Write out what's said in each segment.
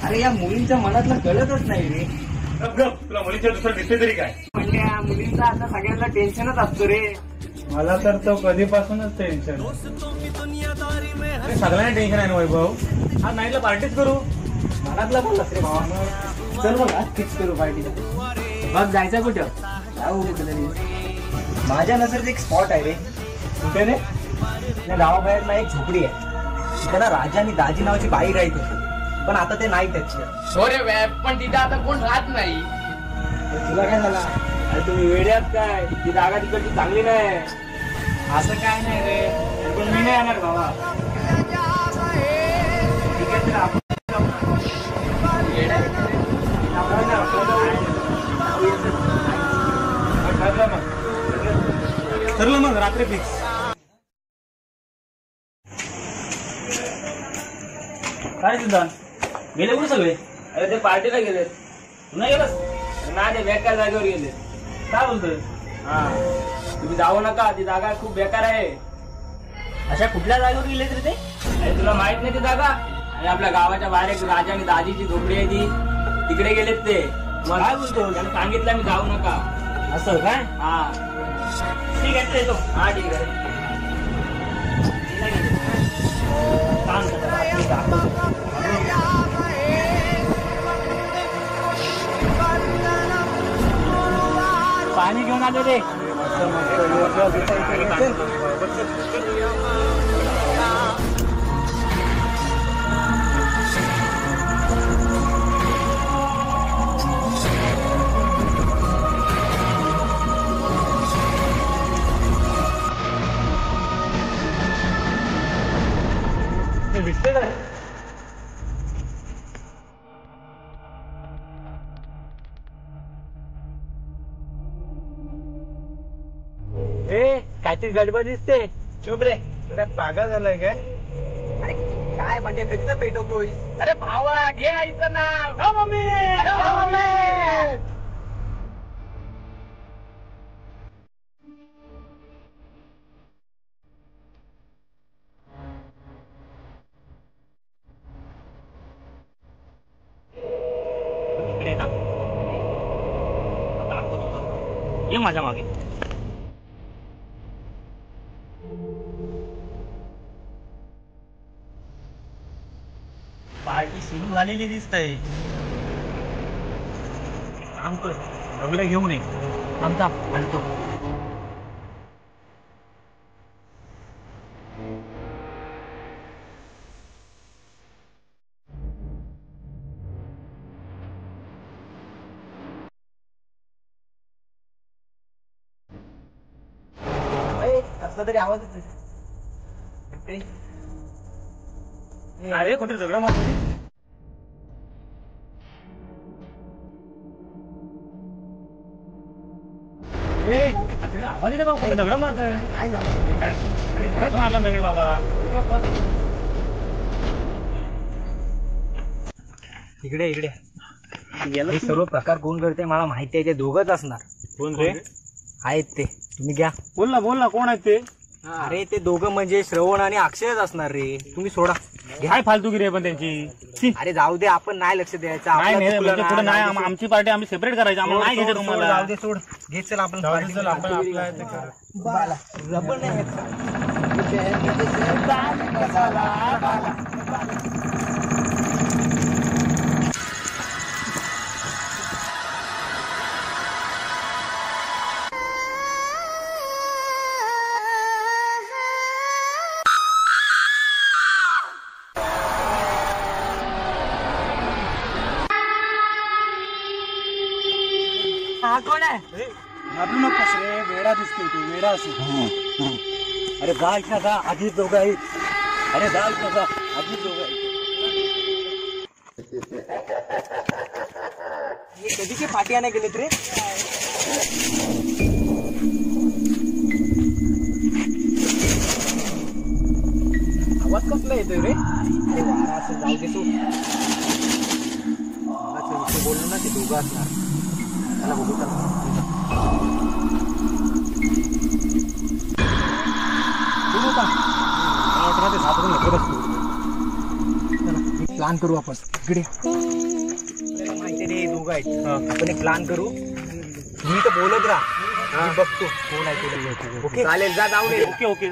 अरे या मुलींच्या मनातलं कळतच नाही रे. तुला मुलींच्या दुसरं दिसते तरी काय? म्हणजे या मुलींचा आता सगळ्यांना टेन्शनच असतो रे. मला तर तो कधीपासूनच टेन्शन. सगळ्यांना टेन्शन आहे ना वैभव. आज नाईटला पार्टीच करू. मनातला बोललास रे भावा. चल मग आज फिक्स करू पार्टीला. बघ जायचं कुठं? जाऊ कुठं. माझ्या नजरेत एक स्पॉट आहे रे. कुठे रे? त्या गावाबाहेर ना एक झोपडी आहे. तिकडे राजा आणि दाजी नावाची बाई राहत होती, पण आता ते नाही त्याची. हो रे वॅब, पण तिथं आता कोण राहत नाही. तुला काय झाला? अरे तुम्ही वेड्यात काय? ती जागा तिकडची चांगली नाही. असं काय नाही रे, पण मी नाही येणार भावा. ठीक आहे, तर आपण ठरलं मग रात्री फिक्स. काय सिद्धांत गेले कुठे सगळे? अरे ते पार्टीला गेले. तू नाही गेलास? ना ते बेकार जागेवर गेले. काय बोलतोय? हा, तुम्ही जाऊ नका, ती जागा खूप बेकार आहे. अशा कुठल्या जागेवर गेले तरी ते? अरे तुला माहित नाही ती जागा? आणि आपल्या गावाच्या बाहेर एक राजा आणि दाजीची झोपडी आहे, ती तिकडे गेलेत ते. मग काय बोलतो? त्याने सांगितलं मी जाऊ नका. असं काय? हा ठीक आहे, येतो. हा ठीक आहे. पाणी घेऊन आलो रे. दिसते काय? काहीतरी गडबड दिसते. चुप रे. तुला पागल झालाय काय? काय म्हणजे कधीच पेटवतोय? अरे भावा, घे आईचं नाव. हो मम्मी, हो मम्मी. ये माझ्या मागे. पार्टी सुरू झालेली दिसतंय. सांगतोय दगड घेऊन ये. आमचा आणतो. कसला तरी आवाज येतोय. अरे कुठे दगड मारतो? आवाज येते बाबा. दगड मारतोय. काय मारला दगड बाबा? इकडे इकडे. हे सर्व प्रकार कोण करते मला माहिती आहे. ते दोघच असणार. कोण रे? आहेत ते. तुम्ही घ्या. बोल ना कोण आहेत ते? अरे ते दोघं म्हणजे श्रवण आणि अक्षयच असणार रे. तुम्ही सोडा. काय फालतूगिरी आहे पण त्यांची. अरे जाऊ दे, आपण नाही लक्ष द्यायचं. नाही आपलं नाही चुकलं म्हणजे ना. पुढे नाही आमची पार्टी आम्ही सेपरेट करायची. आम्हाला नाही घ्यायचं तुम्हाला. जाऊ दे, सोड. घे चल आपण. चल आपण आपल्या इथे करू. रबर नाही येत का? हा कोण आहे? घाबरू नकोस रे. वेडा दिसतोय तू. वेडा असेल. अरे जा इथं जा. आधीच दोघं आहेत. अरे जा इथं जा. आधीच दोघं आहेत. हे कधीची पाठी आणाय गेलेत रे? आवाज कसला येतोय रे? अरे वारा असं जाऊ दे. तू बोललो ना, ते दोघं असणार. त्याला बघू प्लान करू आपण. इकडे दोघं आहेत आपण एक प्लॅन करू मी तर बोलत राहा मी बघतो कोण आहे ओके चालेल जा जाऊ दे ओके ओके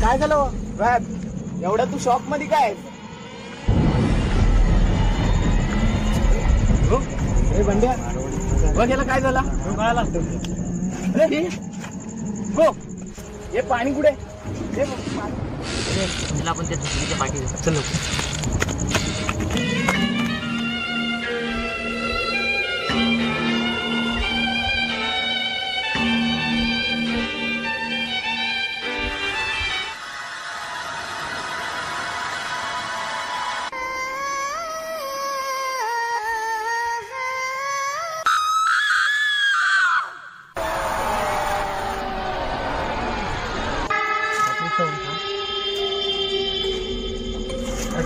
काय झालं एवढं तू शॉप मध्ये काय हे बंड्या बघ याला काय झाला अरे हो हे पाणी कुठे आपण त्या दुसरीच्या पाठी चल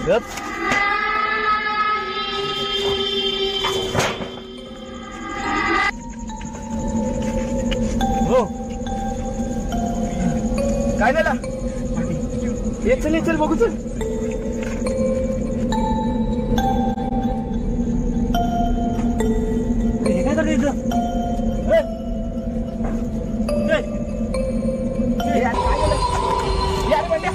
गप हो काय झालं चल चल बघू चल हे काय करते इथं यार बंड्या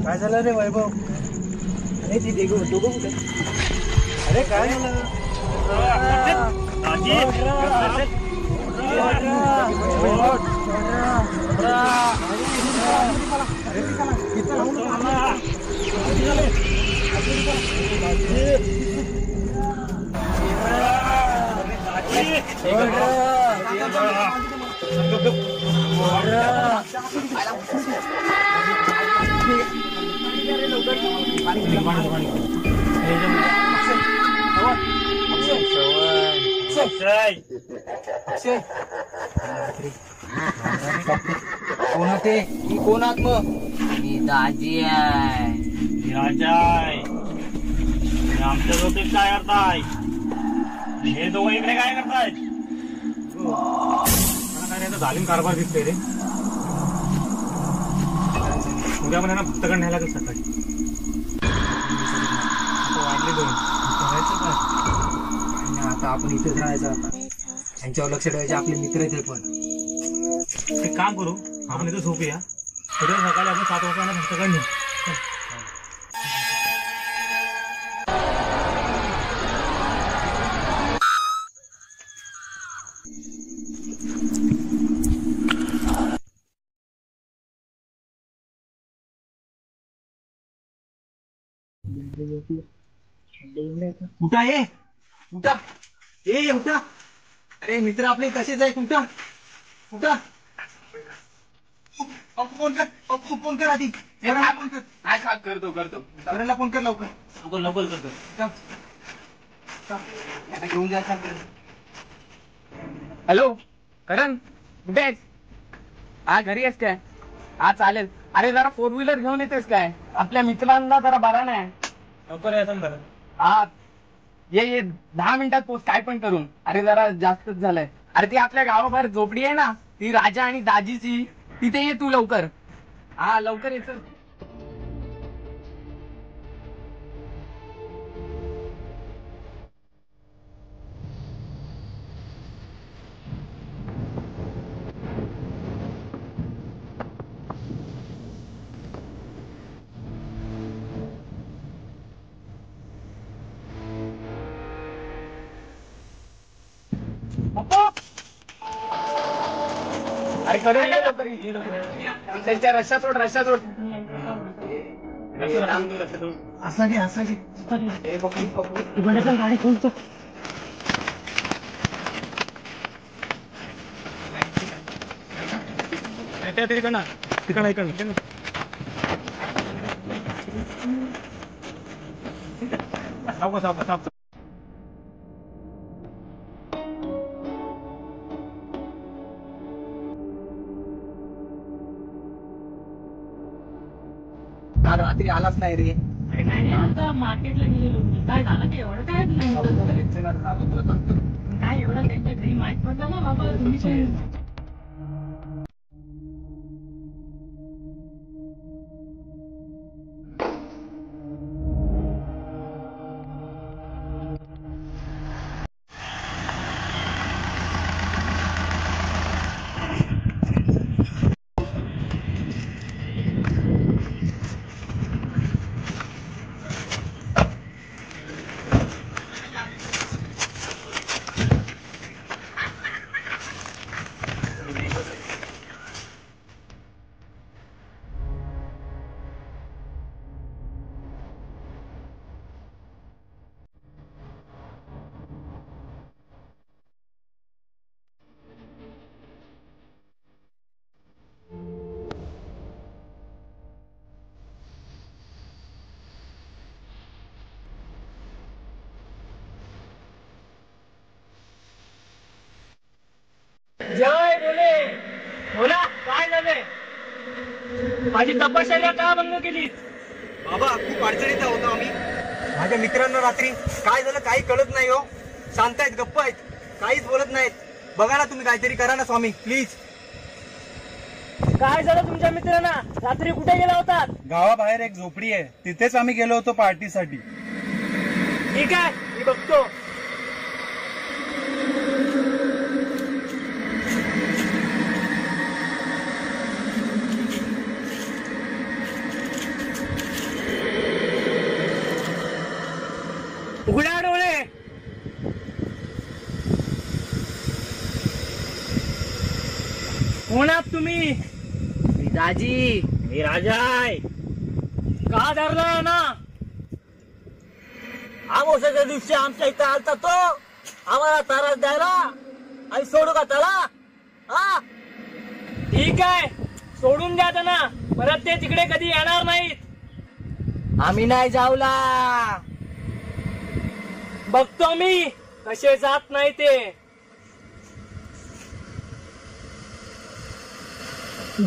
काय झालं रे वैभव अरे ती दोघं कुठे अरे काय झालं कोण होते मी कोण आहात मग मी दाजी आहे राजा आहे आमच्या जोते काय करताय हे दोघं इकडे काय करताय मला काय नाही जालीम कारभार दिसतोय रे उद्या मला ना भक्तगण न्यायला लागेल सकाळी वाढले दोन आता आपण इथेच राहायचं आता यांच्यावर लक्ष ठेवायचे आपले मित्र ते पण एक काम करू आपण इथं झोपूया उद्या सकाळी आपण 7 वाजता भक्तगण नेऊ उठा ये उठा ए उठा अरे मित्र आपले कसेच आहे उठा उठा फोन कर आधी फोन कर करतो फोन कर लवकर लवकर करतो घेऊन जा हॅलो करण कुठे आहेस हा घरी आहेस काय हा चालेल अरे जरा 4 व्हीलर घेऊन येतेस काय आपल्या मित्रांना जरा बरा नाही लवकर यायचं बरं हा ये 10 मिनिटात पोच काय पण करून अरे जरा जास्तच झालंय अरे ती आपल्या गावाबाहेर झोपडी आहे ना ती राजा आणि दाजीची तिथे ये तू लवकर हा लवकर ये चल अरे करून त्यांच्या रस्ता सोड असा घे गाडी कोणतं काल रात्री आलाच नाही रे. मार्केटला गेलेलो काय झालं ते एवढं काय नाही काय एवढं त्यांच्या घरी माहित पडलं ना बाबा तुम्ही जय बोले बोला काय झाले माझी तपश्चर्या का भंग केली बाबा खूप अडचणीत होतो आम्ही. माझ्या मित्रांना रात्री काय झालं काही कळत नाही हो. शांत आहेत, गप्प आहेत, काहीच बोलत नाहीत. बघा ना तुम्ही काहीतरी करा ना स्वामी प्लीज. काय झालं तुमच्या मित्रांना रात्री कुठे गेला होता गावाबाहेर एक झोपडी आहे, तिथेच आम्ही गेलो होतो पार्टीसाठी. ठीक आहे मी बघतो. उघडा डोळे. कोण आहात तुम्ही दाजी मी राजा आहे. का धरलाय ना आमोशाच्या दिवशी आमच्या इथं आलता तो आम्हाला त्रास द्यायला आणि सोडू का त्याला हा ठीक आहे सोडून द्या त्यांना. परत ते तिकडे कधी येणार नाहीत. आम्ही नाही जाऊला. बघतो मी कसे जात नाही ते.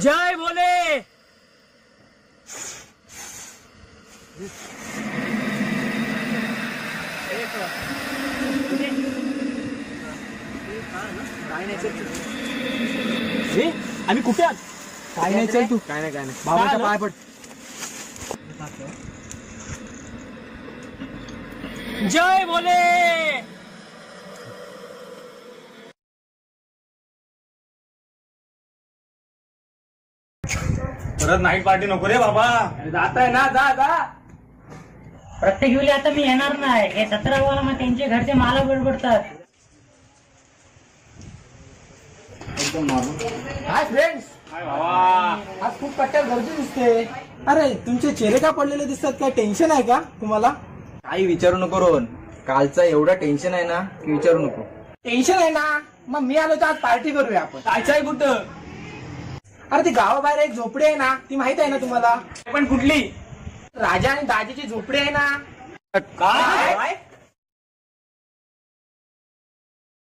जय भोले. आम्ही कुठे आहात काय नाही चल तू. काय नाही बाबाच्या पाय पड. जय भोले. परत नाईट पार्टी नको रे बाबा. जात आहे ना, जा जा. प्रत्येक वेळी आता मी येणार नाही. हे 17 वाला मग त्यांचे घरचे मला बडबडतात. Hi friends. आज खूप कट्ट्यात गर्दी दिसते. अरे तुमचे चेहरे का पडलेले दिसतात? काय टेन्शन आहे का तुम्हाला? काही विचारू नको रोहन. कालचं एवढं टेन्शन आहे ना की विचारू नको. टेन्शन आहे ना? मग मी आलो तर आज पार्टी करूया आपण. जायचं आहे कुठं? अरे ती गावाबाहेर एक झोपडी आहे ना, ती माहित आहे ना तुम्हाला? पण कुठली? राजा आणि दाजीची झोपडी आहे ना. काय